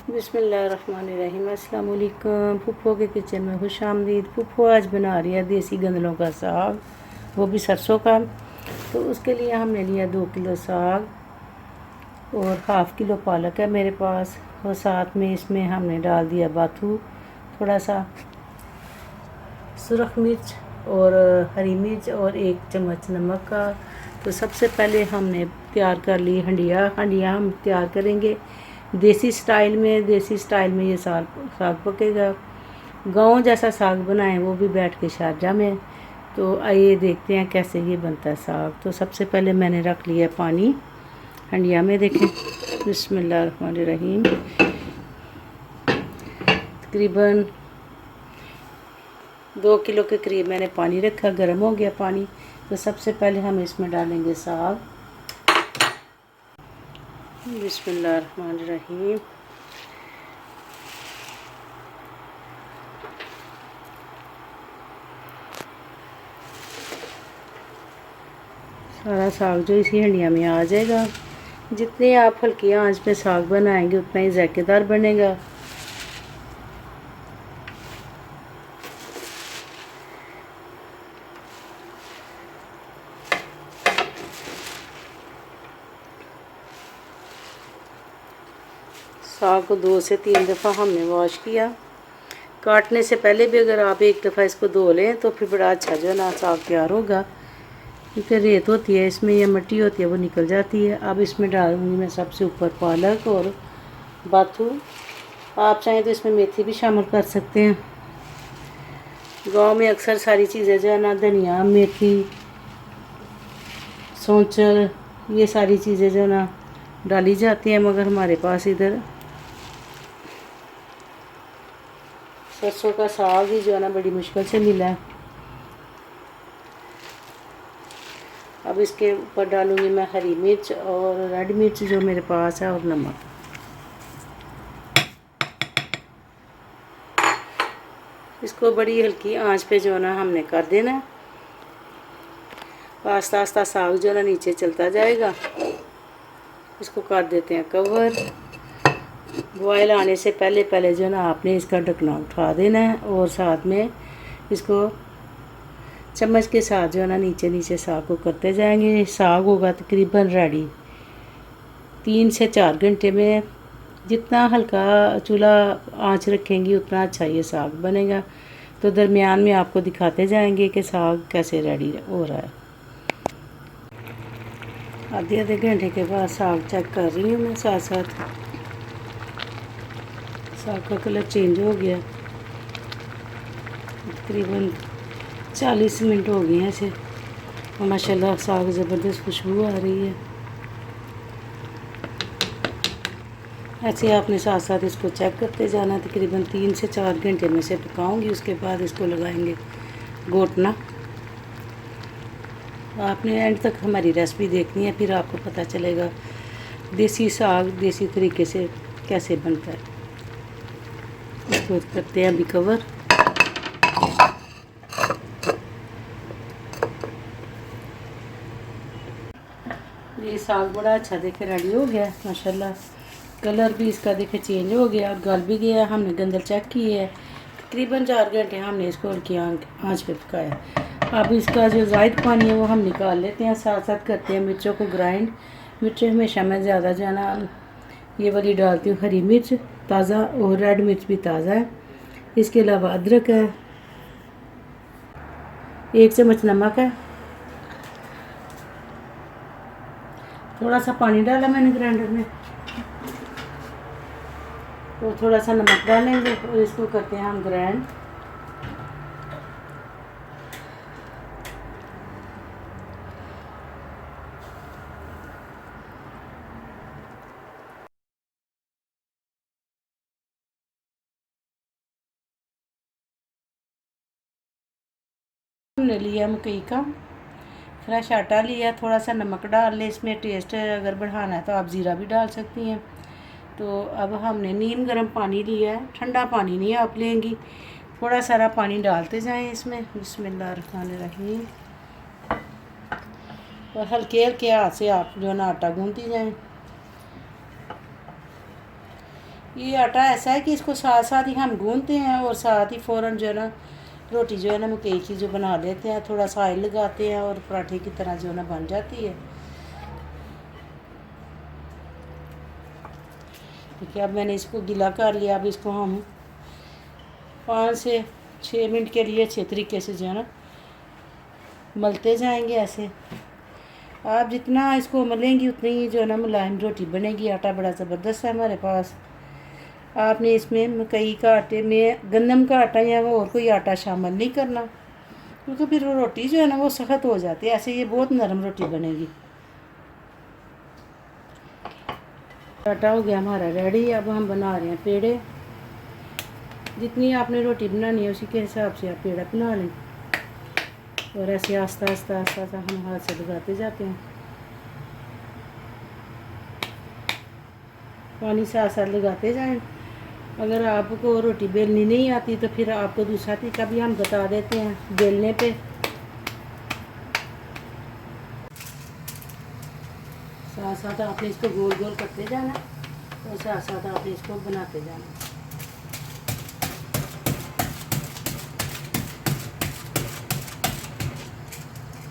बिस्मिल्लाहिर्रहमानिर्रहीम। अस्सलाम वालेकुम। फुफ्फो के किचन में खुश आमदीद। फुफ्फो आज बना रही है देसी गंदलों का साग, वो भी सरसों का। तो उसके लिए हमने लिया 2 किलो साग और हाफ़ किलो पालक है मेरे पास, और साथ में इसमें हमने डाल दिया बाथू, थोड़ा सा सुरख मिर्च और हरी मिर्च और 1 चम्मच नमक का। तो सबसे पहले हमने तैयार कर ली हंडिया हम तैयार करेंगे देसी स्टाइल में ये साग पकेगा। गांव जैसा साग बनाएं वो भी बैठ के शारजा में। तो आइए देखते हैं कैसे ये बनता है साग। तो सबसे पहले मैंने रख लिया पानी हंडिया में, देखें। बिस्मिल्लाहिर्रहमानिर्रहीम। तकरीबन 2 किलो के करीब मैंने पानी रखा, गर्म हो गया पानी। तो सबसे पहले हम इसमें डालेंगे साग। बिस्मिल्लाहिर्रहमानिर्रहीम। सारा साग जो इसी हंडिया में आ जाएगा। जितने आप हल्की आंच पे साग बनाएंगे उतना ही जायकेदार बनेगा। साग को 2 से 3 दफ़ा हमने वॉश किया। काटने से पहले भी अगर आप 1 दफ़ा इसको धो लें तो फिर बड़ा अच्छा जो है ना साग तैयार होगा, क्योंकि रेत होती है इसमें या मिट्टी होती है वो निकल जाती है। अब इसमें डालूंगी मैं सबसे ऊपर पालक और बाथू। आप चाहें तो इसमें मेथी भी शामिल कर सकते हैं। गांव में अक्सर सारी चीज़ें जो है ना, धनिया, मेथी, सौंचल, ये सारी चीज़ें जो है ना डाली जाती हैं, मगर हमारे पास इधर सरसों का साग ही जो है ना बड़ी मुश्किल से मिला है। अब इसके ऊपर डालूंगी मैं हरी मिर्च और रेड मिर्च जो मेरे पास है, और नमक। इसको बड़ी हल्की आंच पे जो है ना हमने कर देना है। आस्ता आस्ता साग जो है ना नीचे चलता जाएगा। इसको कर देते हैं कवर। बॉयल आने से पहले पहले जो है ना आपने इसका ढकना उठा देना है, और साथ में इसको चम्मच के साथ जो है ना नीचे नीचे साग को करते जाएंगे। साग होगा तकरीबन रेडी 3 से 4 घंटे में। जितना हल्का चूल्हा आंच रखेंगी उतना अच्छा ये साग बनेगा। तो दरमियान में आपको दिखाते जाएंगे कि साग कैसे रेडी हो रहा है। आधे घंटे के बाद साग चेक कर रही हूँ मैं साथ साथ। साग का कलर चेंज हो गया। तकरीबन 40 मिनट हो गए हैं इसे, और माशाल्लाह साग ज़बरदस्त खुशबू आ रही है। ऐसे आपने साथ साथ इसको चेक करते जाना। तकरीबन 3 से 4 घंटे में से पकाऊंगी, उसके बाद इसको लगाएंगे घोटना। आपने एंड तक हमारी रेसिपी देखनी है, फिर आपको पता चलेगा देसी साग देसी तरीके से कैसे बनता है। इसको करते हैं अभी कवर। ये साग बड़ा अच्छा देखे रेडी हो गया माशाल्लाह। कलर भी इसका देखे चेंज हो गया, गल भी गया। हमने गंदल चेक किए है। तकरीबन 4 घंटे हमने इसको हल्की आंच पे पकाया। अब इसका जो ज़ायद पानी है वो हम निकाल लेते हैं। साथ साथ करते हैं मिर्चों को ग्राइंड। मिर्चें हमेशा मैं ज़्यादा जाना ये वाली डालती हूँ, हरी मिर्च ताज़ा और रेड मिर्च भी ताज़ा है। इसके अलावा अदरक है, 1 चम्मच नमक है, थोड़ा सा पानी डाला मैंने ग्राइंडर में, और थोड़ा सा नमक डालेंगे और इसको करते हैं हम ग्राइंड। हमने लिया मकई का फ्रेश आटा लिया, थोड़ा सा नमक डाल लें इसमें। टेस्ट अगर बढ़ाना है तो आप ज़ीरा भी डाल सकती हैं। तो अब हमने नीम गर्म पानी लिया है, ठंडा पानी नहीं आप लेंगी। थोड़ा सारा पानी डालते जाएं इसमें। बिस्मिल्लाहिर्रहमानिर्रहीम। और हल्के हल्के हाथ से आप जो है ना आटा गूंथती जाएं। ये आटा ऐसा है कि इसको साथ साथ ही हम गूंथते हैं और साथ ही फ़ौरन जो है ना रोटी जो है ना मकई की जो बना लेते हैं, थोड़ा सा ऑयल लगाते हैं और पराठे की तरह जो है ना बन जाती है। ठीक है, अब मैंने इसको गीला कर लिया। अब इसको हम 5 से 6 मिनट के लिए अच्छे तरीके से जो है ना मलते जाएंगे। ऐसे आप जितना इसको मलेंगी उतनी ही जो है ना मुलायम रोटी बनेगी। आटा बड़ा ज़बरदस्त है हमारे पास। आपने इसमें मकई का आटे में गंदम का आटा या वो और कोई आटा शामिल नहीं करना, क्योंकि फिर वो रोटी जो है ना वो सख्त हो जाती है। ऐसे ये बहुत नरम रोटी बनेगी। आटा हो गया हमारा रेडी। अब हम बना रहे हैं पेड़े। जितनी आपने रोटी बनानी है उसी के हिसाब से आप पेड़ा बना लें और ऐसे आस्ता आस्ता आस्ता आस्ता हम हाथ से लगाते जाते हैं। पानी साथ साथ लगाते जाएं। अगर आपको रोटी बेलनी नहीं आती तो फिर आपको दूसरा तरीका भी हम बता देते हैं बेलने पे। साथ साथ आपने इसको गोल गोल करते जाना और साथ साथ आपने इसको बनाते जाना।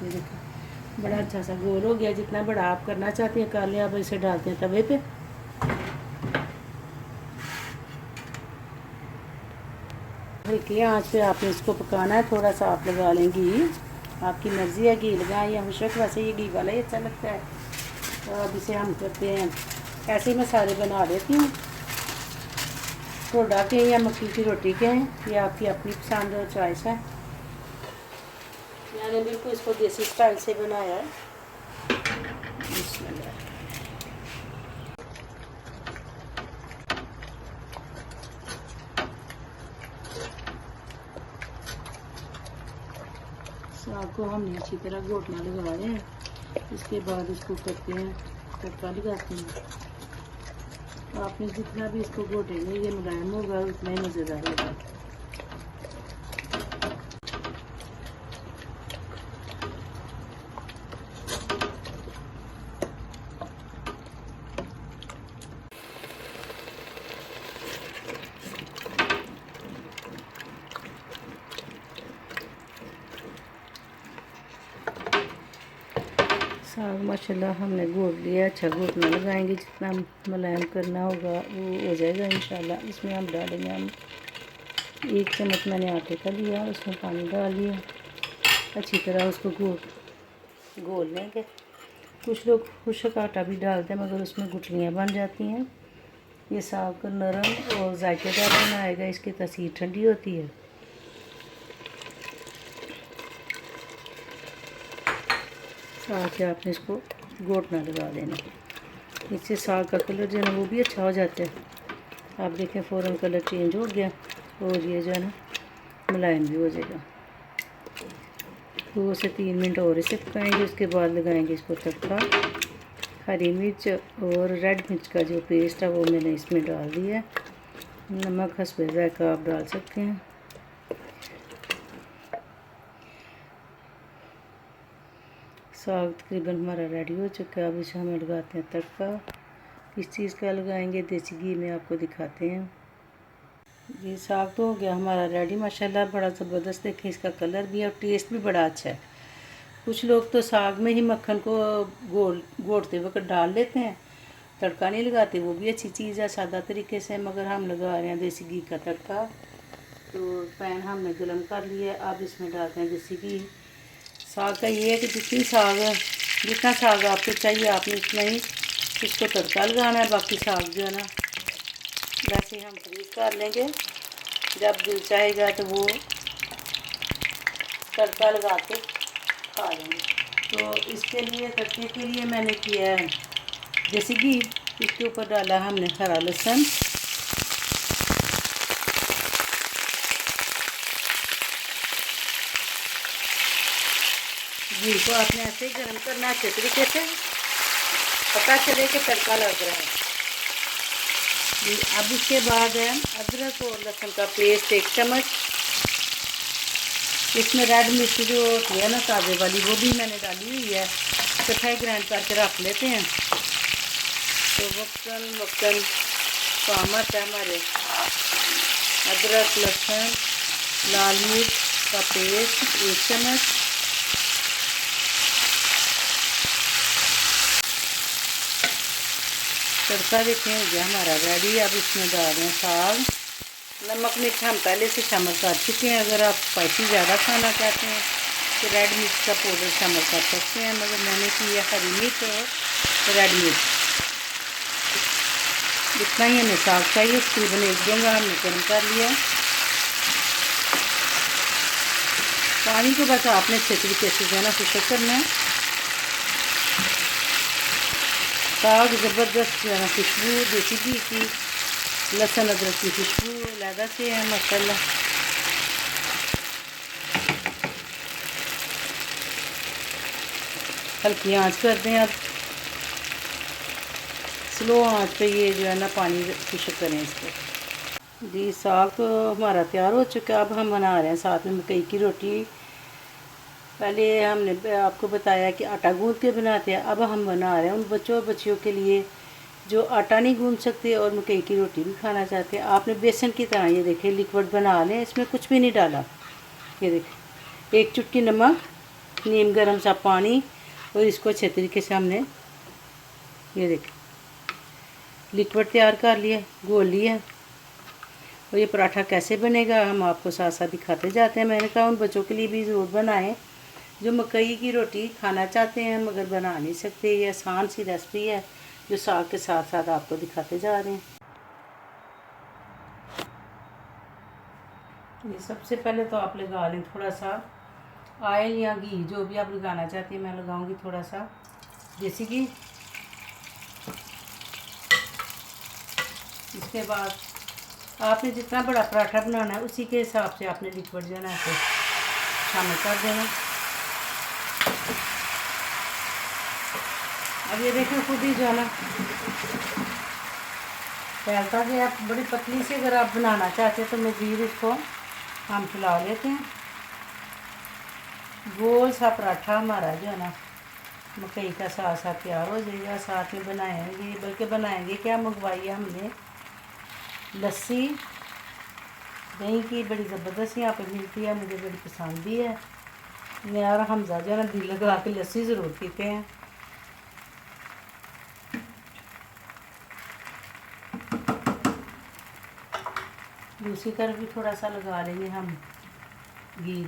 ये देखो बड़ा अच्छा सा गोल हो गया। जितना बड़ा आप करना चाहते हैं कर लें। अब इसे डालते हैं तवे पे। हल्की आंच पे आपने इसको पकाना है। थोड़ा सा आप लगा लें घी, आपकी मर्ज़ी है घी लगाएं या मुशक। वैसे ये घी वाला ही अच्छा लगता है। तो अब इसे हम करते हैं ऐसे ही। मैं सारे बना देती हूँ। ढोडा के या मक्की की रोटी के हैं, ये आपकी अपनी पसंद और चॉइस है। मैंने बिल्कुल इसको देसी स्टाइल से बनाया है। साग को हमने अच्छी तरह घोटना लगा रहे हैं। इसके बाद इसको करते हैं तड़का लगाते हैं। आपने जितना भी इसको घोटेंगे ये मुलायम होगा उतना ही मज़ेदार होगा। साग माशाल्लाह हमने घोट लिया। अच्छा घोटना लगाएंगे, जितना मुलायम करना होगा वो हो जाएगा इंशाल्लाह। इसमें हम डालेंगे, हम 1 चम्मच मैंने आटे का लिया, उसमें पानी डाल लिया। अच्छी तरह उसको घोल लेंगे। कुछ लोग खुशक आटा भी डालते हैं मगर उसमें गुठलियाँ बन जाती हैं। ये साग को नरम और जायकेदार बनाएगा। इसकी तासीर ठंडी होती है। साथ ही आपने इसको घोटना लगा देना। इससे साग का कलर जो है ना वो भी अच्छा हो जाता है। आप देखें फ़ौरन कलर चेंज हो गया और ये जो है ना मुलायम भी हो जाएगा। 2 से 3 मिनट और इसे पकाएंगे। उसके बाद लगाएंगे इसको तड़का। हरी मिर्च और रेड मिर्च का जो पेस्ट है वो मैंने इसमें डाल दिया है। नमक हस्बे ज़ायका आप डाल सकते हैं। साग तकरीबन हमारा रेडी हो चुका है। अब इसे हमें लगाते हैं तड़का। किस चीज़ का लगाएंगे देसी घी में आपको दिखाते हैं। ये साग तो हो गया हमारा रेडी माशाल्लाह। बड़ा ज़बरदस्त देखें इसका कलर भी है और टेस्ट भी बड़ा अच्छा है। कुछ लोग तो साग में ही मक्खन को घोटते वक्त डाल लेते हैं, तड़का नहीं लगाते। वो भी अच्छी चीज़ है सादा तरीके से, मगर हम लगा रहे हैं देसी घी का तड़का। तो पैन हमने गर्म कर लिया। अब इसमें डालते हैं देसी घी। साग का ये है कि जितना साग आपको चाहिए आपने उतना ही इसको तड़का लगाना है। बाकी साग जो है ना वैसे हम फ्रीज कर लेंगे। जब दिल चाहेगा तो वो तड़का लगा के खा लेंगे। तो इसके लिए तड़के के लिए मैंने किया है देसी घी। इसके ऊपर डाला हमने हरा लहसुन, घी को आपने ऐसे ही गर्म करना अच्छे तरीके से, पता चले कि तड़का लग रहा है। अब इसके बाद है अदरक और लहसुन का पेस्ट 1 चम्मच। इसमें रेड मिर्च जो होती है ना ताज़े वाली वो भी मैंने डाली हुई है। इकट्ठा ग्राइंड करके रख लेते हैं। तो वक्तन पामच है हमारे, अदरक लहसुन लाल मिर्च का पेस्ट 1 चम्मच, तड़का देखें हो गया हमारा रेडी। अब इसमें डाल रहे हैं साग। नमक मिर्च हम पहले से शामिल कर चुके हैं। अगर आप स्पाइसी ज़्यादा खाना चाहते हैं तो रेड मिर्च का पाउडर शामिल कर सकते हैं, मगर मैंने किया हरी मिर्च और रेड मिर्च। जितना ही हमें साग चाहिए तकरीबन 1 डोंगा हमने गर्म कर लिया। पानी को बस आपने अच्छे तरीके से जो है ना खुशक करना है। साग ज़बरदस्त जो है ना खुशबू देसी घी की, लहसुन अदरक की खुशबू अलग से है माशाल्लाह। हल्की आंच कर दें। अब स्लो आंच पे ये जो है ना पानी खुशक करें इसको। जी साग तो हमारा तैयार हो चुका है। अब हम बना रहे हैं साथ में मकई की रोटी। पहले हमने आपको बताया कि आटा गूंद के बनाते हैं, अब हम बना रहे हैं उन बच्चों और बच्चियों के लिए जो आटा नहीं गूंद सकते और मकई की रोटी भी खाना चाहते हैं। आपने बेसन की तरह ये देखें लिक्विड बना लें, इसमें कुछ भी नहीं डाला। ये देखें 1 चुटकी नमक, नीम गर्म सा पानी, और इसको अच्छे तरीके से हमने ये देखें लिक्विड तैयार कर लिया, घोल लिया। और ये पराठा कैसे बनेगा हम आपको साथ साथ दिखाते जाते हैं। मैंने कहा उन बच्चों के लिए भी ज़रूर बनाएं जो मकई की रोटी खाना चाहते हैं मगर बना नहीं सकते। ये आसान सी रेसिपी है जो साग के साथ साथ आपको दिखाते जा रहे हैं। ये सबसे पहले तो आप लगा लें थोड़ा सा ऑयल या घी, जो भी आप लगाना चाहते हैं। मैं लगाऊंगी थोड़ा सा देसी घी। इसके बाद आपने जितना बड़ा पराठा बनाना है उसी के हिसाब से आपने लिक्विड जो है ना ऐसे शामिल कर देना। अब ये देखें खुद ही जो है ना फैलता गया। आप बड़ी पतली से अगर आप बनाना चाहते हैं तो मज़ीद इसको हम फैला लेते हैं। गोल सा पराठा हमारा जो है ना मकई का साथ साथ तैयार हो जाएगा। साथ में बनाएंगे, बल्कि बनाएंगे क्या, मंगवाई है हमने लस्सी दही की, बड़ी ज़बरदस्त यहाँ पे मिलती है, मुझे बड़ी पसंद भी है। मैं और हमजा जो है ना दिल लगा के लस्सी ज़रूर पीते हैं। दूसरी तरफ भी थोड़ा सा लगा लेंगे हम घी।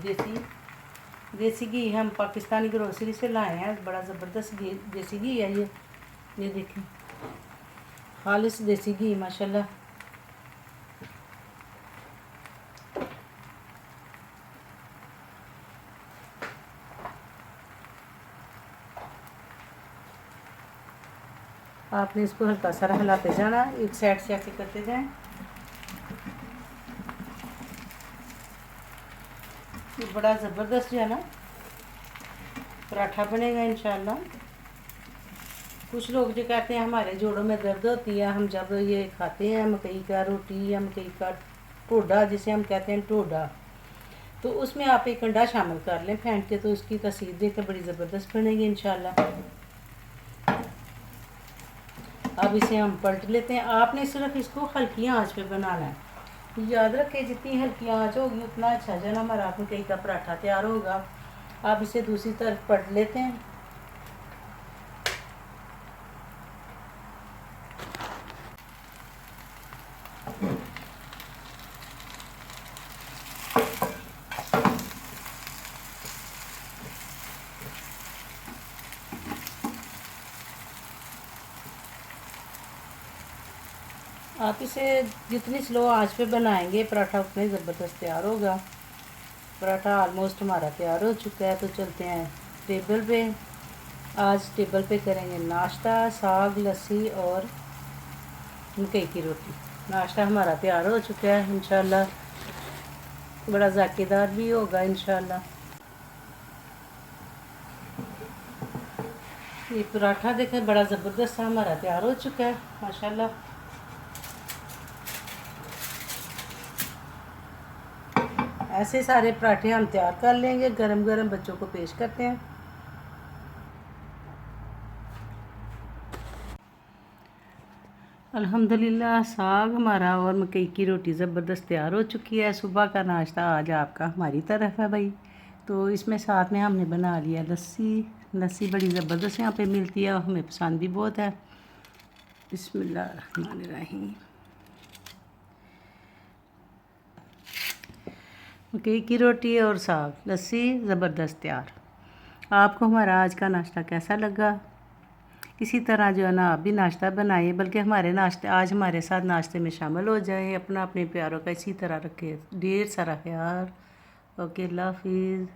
देसी घी हम पाकिस्तानी ग्रोसरी से लाए हैं, बड़ा ज़बरदस्त घी देसी घी है ये देखें खालिस देसी घी माशाल्लाह। आपने इसको हल्का सा हिलाते जाना, एक साइड से ऐसे करते जाएं। ये बड़ा ज़बरदस्त जो है ना पराठा बनेगा इंशाल्लाह। कुछ लोग जो कहते हैं हमारे जोड़ों में दर्द होती है, हम जब ये खाते हैं मकई का रोटी या मकई का टोडा जिसे हम कहते हैं टोडा, तो उसमें आप एक अंडा शामिल कर लें फेंट के, तो उसकी तस्वीर देखकर बड़ी ज़बरदस्त बनेगी इंशाल्लाह। अब इसे हम पलट लेते हैं। आपने सिर्फ इसको हल्की आंच पे बनाना है। याद रखें जितनी हल्की आंच होगी उतना अच्छा जो है ना हमारा मकई का पराठा तैयार होगा। आप इसे दूसरी तरफ पलट लेते हैं। आप इसे जितनी स्लो आंच पे बनाएंगे पराठा उतने ज़बरदस्त तैयार होगा। पराठा ऑलमोस्ट हमारा तैयार हो चुका है, तो चलते हैं टेबल पे। आज टेबल पे करेंगे नाश्ता, साग लस्सी और मकई की रोटी। नाश्ता हमारा तैयार हो चुका है इंशाल्लाह, बड़ा जायकेदार भी होगा इंशाल्लाह। ये पराठा देखें बड़ा ज़बरदस्त हमारा तैयार हो चुका है माशाल्लाह। ऐसे सारे पराठे हम तैयार कर लेंगे, गरम गरम बच्चों को पेश करते हैं। अल्हम्दुलिल्लाह साग हमारा और मकई की रोटी ज़बरदस्त तैयार हो चुकी है। सुबह का नाश्ता आज आपका हमारी तरफ है भाई। तो इसमें साथ में हमने बना लिया लस्सी। लस्सी बड़ी ज़बरदस्त यहाँ पे मिलती है और हमें पसंद भी बहुत है। बिस्मिल्लाहिर्रहमानिर्रहीम। मकई की रोटी और साग लस्सी ज़बरदस्त तैयार। आपको हमारा आज का नाश्ता कैसा लगा? इसी तरह जो है ना आप भी नाश्ता बनाइए, बल्कि हमारे नाश्ते आज हमारे साथ नाश्ते में शामिल हो जाएं। अपना अपने प्यारों का इसी तरह रखें ढेर सारा ख्याल। ओके, अल्लाह हाफिज़।